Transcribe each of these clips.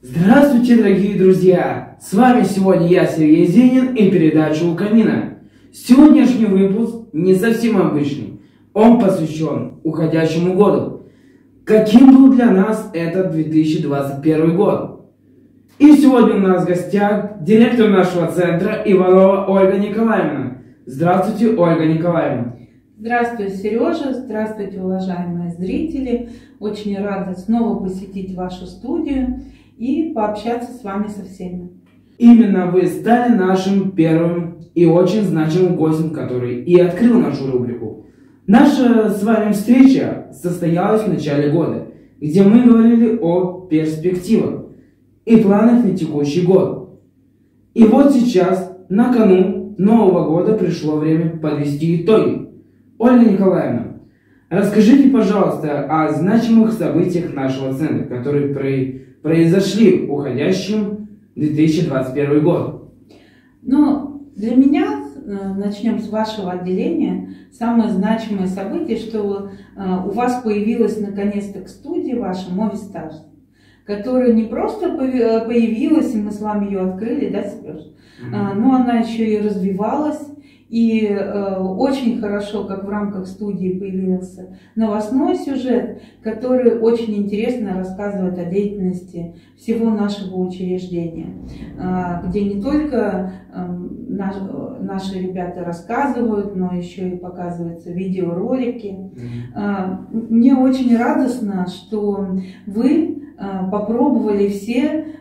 Здравствуйте, дорогие друзья! С вами сегодня я, Сергей Зенин, и передача «У камина». Сегодняшний выпуск не совсем обычный. Он посвящен уходящему году. Каким был для нас этот 2021 год? И сегодня у нас в гостях директор нашего центра Иванова Ольга Николаевна. Здравствуйте, Ольга Николаевна. Здравствуйте, Сережа. Здравствуйте, уважаемые зрители. Очень рада снова посетить вашу студию и пообщаться с вами со всеми. Именно вы стали нашим первым и очень значимым гостем, который и открыл нашу рубрику. Наша с вами встреча состоялась в начале года, где мы говорили о перспективах и планах на текущий год. И вот сейчас, на кону Нового года, пришло время подвести итоги. Ольга Николаевна, расскажите, пожалуйста, о значимых событиях нашего центра, которые произошли в уходящем 2021 год. Для меня, начнем с вашего отделения, самое значимое событие, что у вас появилась наконец-то к студии ваша Movistar, которая не просто появилась, и мы с вами ее открыли, да, Сереж? Но она еще и развивалась. И очень хорошо, как в рамках студии появился новостной сюжет, который очень интересно рассказывает о деятельности всего нашего учреждения, где не только наши ребята рассказывают, но еще и показываются видеоролики. Мне очень радостно, что вы попробовали все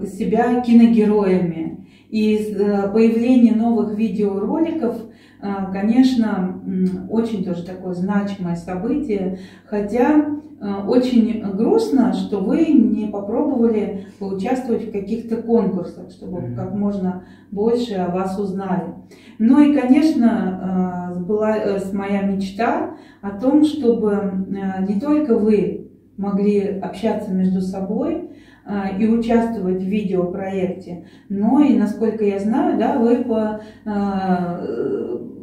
себя киногероями. И появление новых видеороликов, конечно, очень тоже такое значимое событие, хотя очень грустно, что вы не попробовали поучаствовать в каких-то конкурсах, чтобы как можно больше о вас узнали. Ну и, конечно, была моя мечта о том, чтобы не только вы могли общаться между собой и участвовать в видеопроекте, но и, насколько я знаю, да, вы по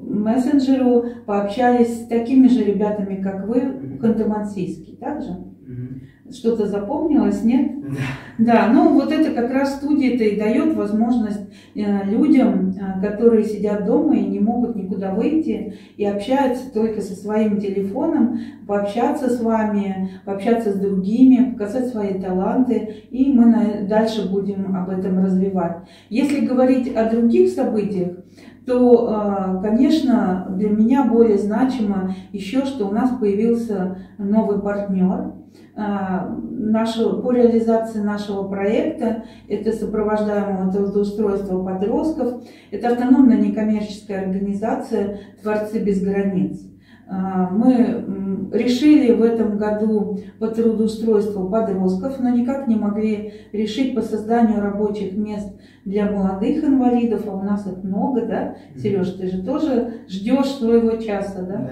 мессенджеру пообщались с такими же ребятами, как вы, в Ханты-Мансийске, так же? Что-то запомнилось, нет? Да, вот это как раз студия-то и дает возможность людям, которые сидят дома и не могут никуда выйти, и общаются только со своим телефоном, пообщаться с вами, пообщаться с другими, показать свои таланты, и мы дальше будем об этом развивать. Если говорить о других событиях, то, конечно, для меня более значимо еще, что у нас появился новый партнер. По реализации нашего проекта, это сопровождаемого трудоустройства подростков, это автономная некоммерческая организация «Творцы без границ». Мы решили в этом году по трудоустройству подростков, но никак не могли решить по созданию рабочих мест для молодых инвалидов, а у нас их много, да? Сереж, ты же тоже ждешь своего часа, да?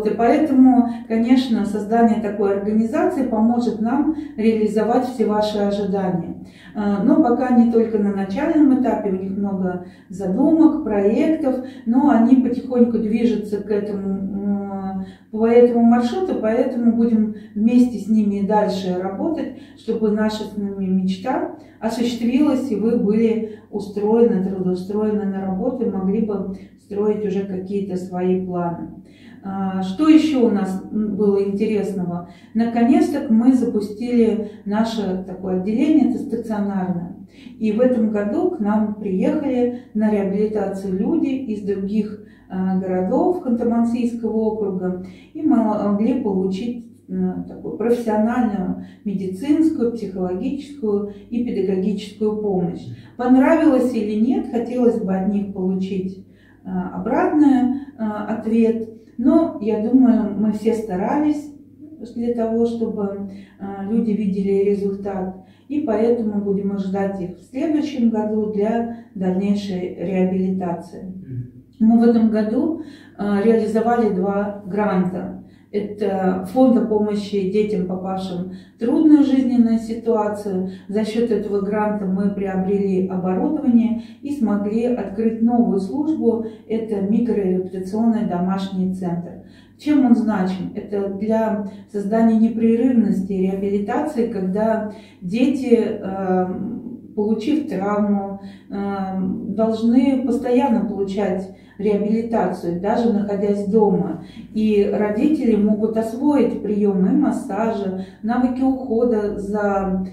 И поэтому, конечно, создание такой организации поможет нам реализовать все ваши ожидания. Но пока не только на начальном этапе, у них много задумок, проектов, но они потихоньку движутся по этому маршруту, поэтому будем вместе с ними и дальше работать, чтобы наша с ними мечта осуществилась, и вы были трудоустроены на работу, и могли бы строить уже какие-то свои планы. Что еще у нас было интересного? Наконец-то мы запустили наше такое отделение, это стационарное. И в этом году к нам приехали на реабилитацию люди из других городов Ханты-Мансийского округа, и мы могли получить такую профессиональную медицинскую, психологическую и педагогическую помощь. Понравилось или нет, хотелось бы от них получить обратный ответ, но я думаю, мы все старались для того, чтобы люди видели результат, и поэтому будем ждать их в следующем году для дальнейшей реабилитации. Мы в этом году реализовали 2 гранта. Это фонда помощи детям, попавшим в трудную жизненную ситуацию. За счет этого гранта мы приобрели оборудование и смогли открыть новую службу. Это микрореабилитационный домашний центр. Чем он значим? Это для создания непрерывности реабилитации, когда дети, получив травму, должны постоянно получать реабилитацию, даже находясь дома. И родители могут освоить приемы массажа, навыки ухода за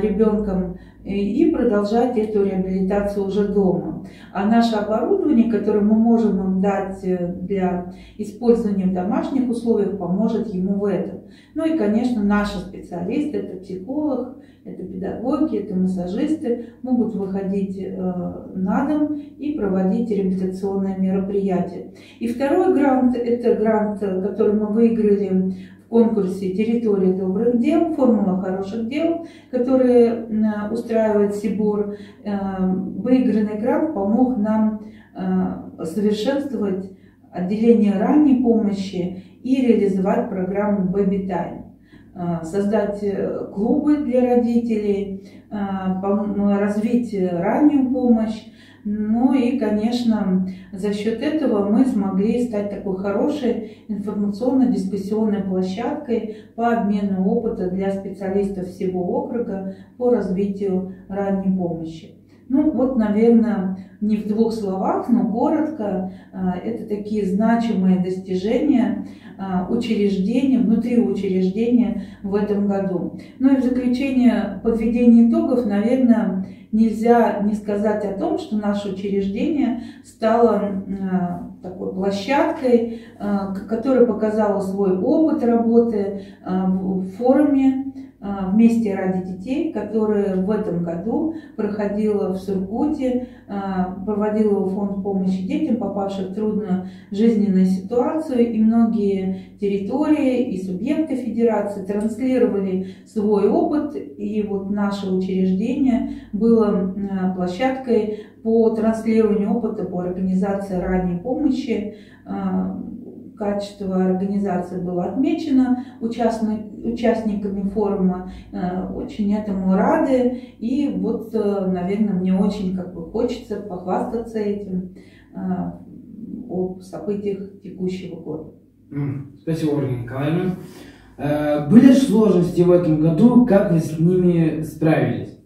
ребенком и продолжать эту реабилитацию уже дома. А наше оборудование, которое мы можем им дать для использования в домашних условиях, поможет ему в этом. Ну и, конечно, наши специалисты, это психолог, это педагоги, это массажисты, могут выходить на дом и проводить реабилитационные мероприятия. И второй грант, это грант, который мы выиграли в конкурсе «Территория добрых дел», «Формула хороших дел», который устраивает СИБОР. Выигранный грант помог нам совершенствовать отделение ранней помощи и реализовать программу «Baby Time», создать клубы для родителей, развить раннюю помощь. Ну и, конечно, за счет этого мы смогли стать такой хорошей информационно-дискуссионной площадкой по обмену опыта для специалистов всего округа по развитию ранней помощи. Ну вот, наверное, не в двух словах, но коротко, это такие значимые достижения учреждения, внутри учреждения в этом году. Ну и в заключение, подведение итогов, наверное, нельзя не сказать о том, что наше учреждение стало такой площадкой, которая показала свой опыт работы в форуме «Вместе ради детей», которое в этом году проходило в Сургуте, проводил его фонд помощи детям, попавшим в трудную жизненную ситуацию, и многие территории и субъекты федерации транслировали свой опыт, и вот наше учреждение было площадкой по транслированию опыта по организации ранней помощи. Качество организации было отмечено участниками форума. Очень этому рады. И вот, наверное, мне очень хочется похвастаться этим о событиях текущего года. Спасибо, Ольга Николаевна. Были сложности в этом году, как вы с ними справились?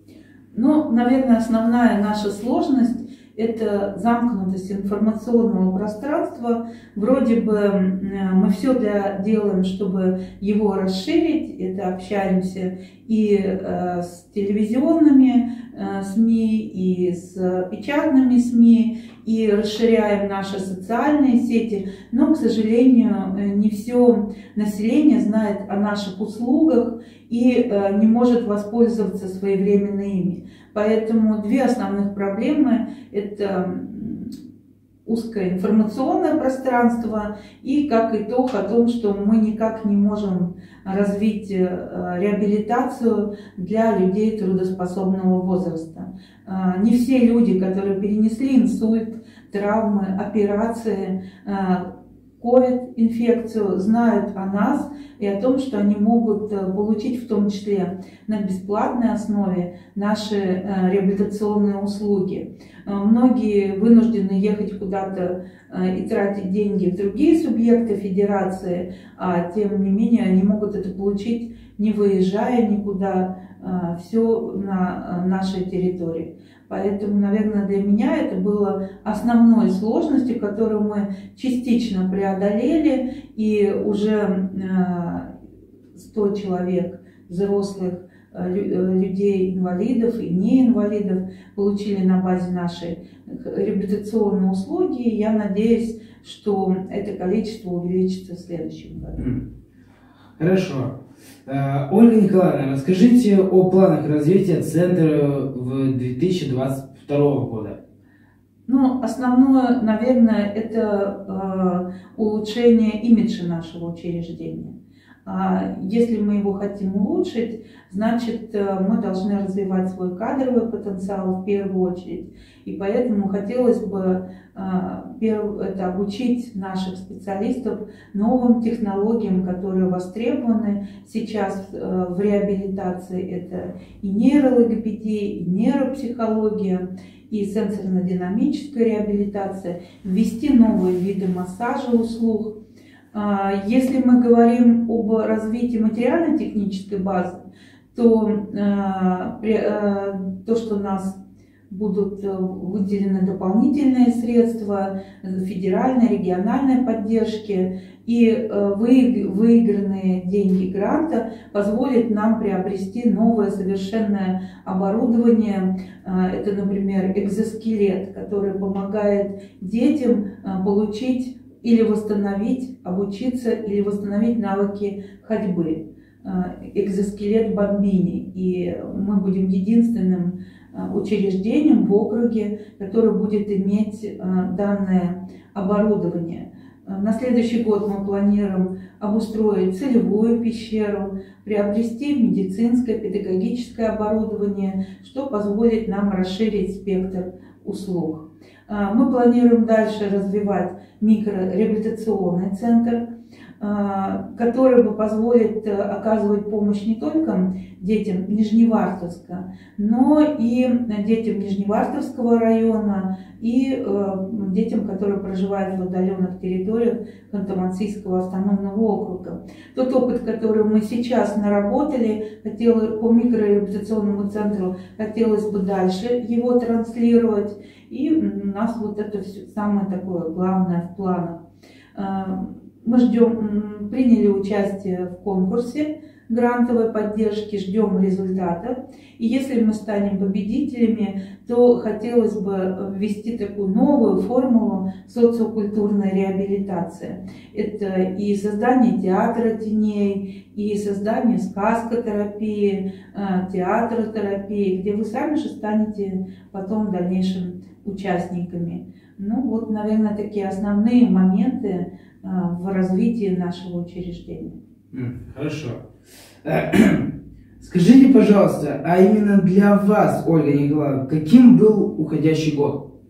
Ну, наверное, основная наша сложность – это замкнутость информационного пространства. Вроде бы мы все делаем, чтобы его расширить. Это общаемся и с телевизионными СМИ, и с печатными СМИ, и расширяем наши социальные сети. Но, к сожалению, не все население знает о наших услугах и не может воспользоваться своевременно ими. Поэтому две основных проблемы – это узкое информационное пространство и, как итог, о том, что мы никак не можем развить реабилитацию для людей трудоспособного возраста. Не все люди, которые перенесли инсульт, травмы, операции, COVID-инфекцию, знают о нас и о том, что они могут получить в том числе на бесплатной основе наши реабилитационные услуги. Многие вынуждены ехать куда-то и тратить деньги в другие субъекты федерации, а тем не менее они могут это получить, не выезжая никуда, все на нашей территории. Поэтому, наверное, для меня это было основной сложностью, которую мы частично преодолели, и уже 100 человек, взрослых людей, инвалидов и неинвалидов, получили на базе нашей реабилитационные услуги. И я надеюсь, что это количество увеличится в следующем году. Хорошо. Ольга Николаевна, расскажите о планах развития центра в 2022 года. Ну, основное, наверное, это улучшение имиджа нашего учреждения. Если мы его хотим улучшить, значит, мы должны развивать свой кадровый потенциал в первую очередь. И поэтому хотелось бы это обучить наших специалистов новым технологиям, которые востребованы сейчас в реабилитации. Это и нейрологопедия, и нейропсихология, и сенсорно-динамическая реабилитация, ввести новые виды массажа услуг. Если мы говорим об развитии материально-технической базы, то то, что у нас будут выделены дополнительные средства федеральной, региональной поддержки, и выигранные деньги гранта позволят нам приобрести новое совершенное оборудование. Это, например, экзоскелет, который помогает детям получить или восстановить, обучиться или восстановить навыки ходьбы. Экзоскелет Бомбини. И мы будем единственным учреждением в округе, которое будет иметь данное оборудование. На следующий год мы планируем обустроить целевую пещеру, приобрести медицинское, педагогическое оборудование, что позволит нам расширить спектр услуг. Мы планируем дальше развивать микрореабилитационный центр, который бы позволит оказывать помощь не только детям Нижневартовска, но и детям Нижневартовского района и детям, которые проживают в отдаленных территориях Ханты-Мансийского автономного округа. Тот опыт, который мы сейчас наработали, по микрореабилитационному центру, хотелось бы дальше его транслировать, и у нас вот это все самое такое главное в планах. Мы приняли участие в конкурсе грантовой поддержки, ждем результатов. И если мы станем победителями, то хотелось бы ввести такую новую формулу социокультурной реабилитации. Это и создание театра теней, и создание сказкотерапии, театротерапии, где вы сами же станете потом в дальнейшем участниками. Ну вот, наверное, такие основные моменты в развитии нашего учреждения. Хорошо. Скажите, пожалуйста, а именно для вас, Ольга Николаевна, каким был уходящий год?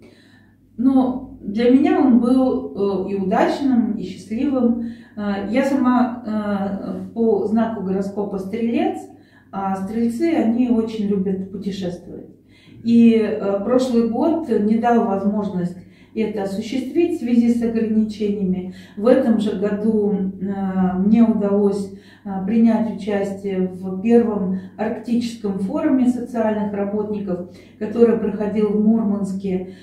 Ну, для меня он был и удачным, и счастливым. Я сама по знаку гороскопа Стрелец, а стрельцы, они очень любят путешествовать. И прошлый год не дал возможность это осуществить в связи с ограничениями. В этом же году мне удалось принять участие в первом арктическом форуме социальных работников, который проходил в Мурманске.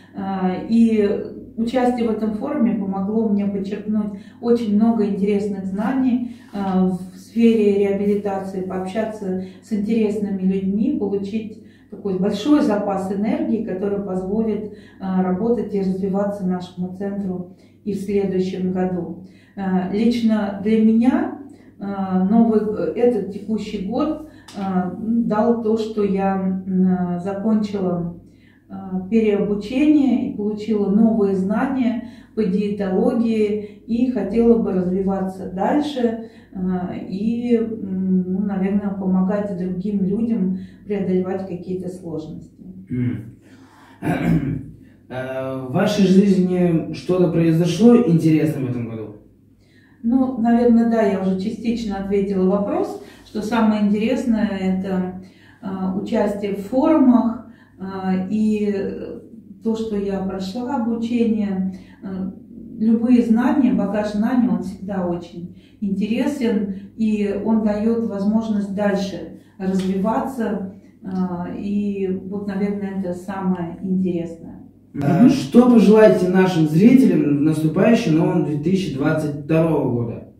И участие в этом форуме помогло мне подчеркнуть очень много интересных знаний в сфере реабилитации, пообщаться с интересными людьми, получить такой большой запас энергии, который позволит работать и развиваться нашему центру и в следующем году. Лично для меня этот текущий год дал то, что я закончила переобучение и получила новые знания по диетологии и хотела бы развиваться дальше и, наверное, помогать другим людям преодолевать какие-то сложности. В вашей жизни что-то произошло интересное в этом году? Ну, наверное, да, я уже частично ответила вопрос, что самое интересное – это участие в форумах и то, что я прошла обучение. Любые знания, багаж знаний, он всегда очень интересен, и он дает возможность дальше развиваться, и вот, наверное, это самое интересное. Что пожелаете нашим зрителям в наступающем новом 2022 года?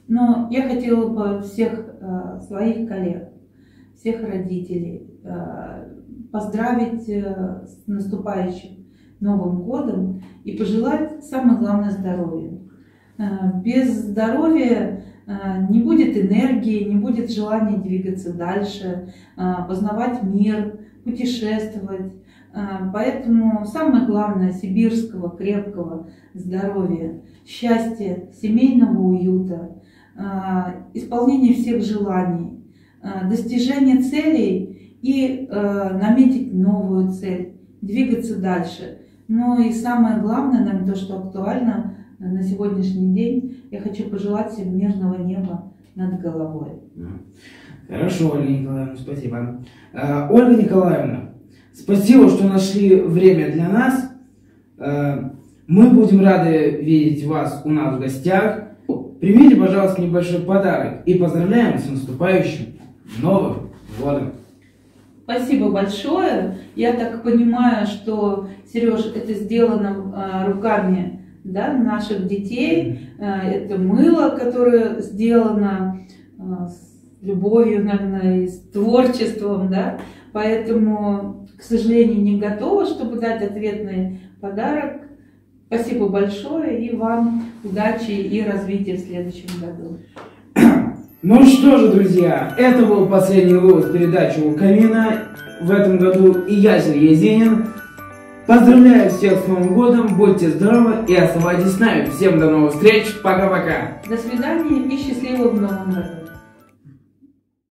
Но я хотела бы всех своих коллег, всех родителей поздравить с наступающим Новым годом и пожелать, самое главное, здоровья. Без здоровья не будет энергии, не будет желания двигаться дальше, познавать мир, путешествовать. Поэтому самое главное — сибирского крепкого здоровья, счастья, семейного уюта, исполнения всех желаний, достижения целей и наметить новую цель, двигаться дальше. Ну и самое главное, наверное, то, что актуально на сегодняшний день, я хочу пожелать всем мирного неба над головой. Хорошо, Ольга Николаевна, спасибо. Ольга Николаевна, спасибо, что нашли время для нас. Мы будем рады видеть вас у нас в гостях. примите, пожалуйста, небольшой подарок и поздравляем с наступающим Новым годом. Спасибо большое. Я так понимаю, что, Сереж, это сделано руками, да, наших детей. Это мыло, которое сделано с любовью, наверное, и с творчеством, да. Поэтому, к сожалению, не готова, чтобы дать ответный подарок. Спасибо большое и вам удачи и развития в следующем году. Ну что же, друзья, это был последний выпуск передачи «У камина» в этом году. И я, Сергей Зенин. Поздравляю всех с Новым годом, будьте здоровы и оставайтесь с нами. Всем до новых встреч, пока-пока. До свидания и счастливо в новом году.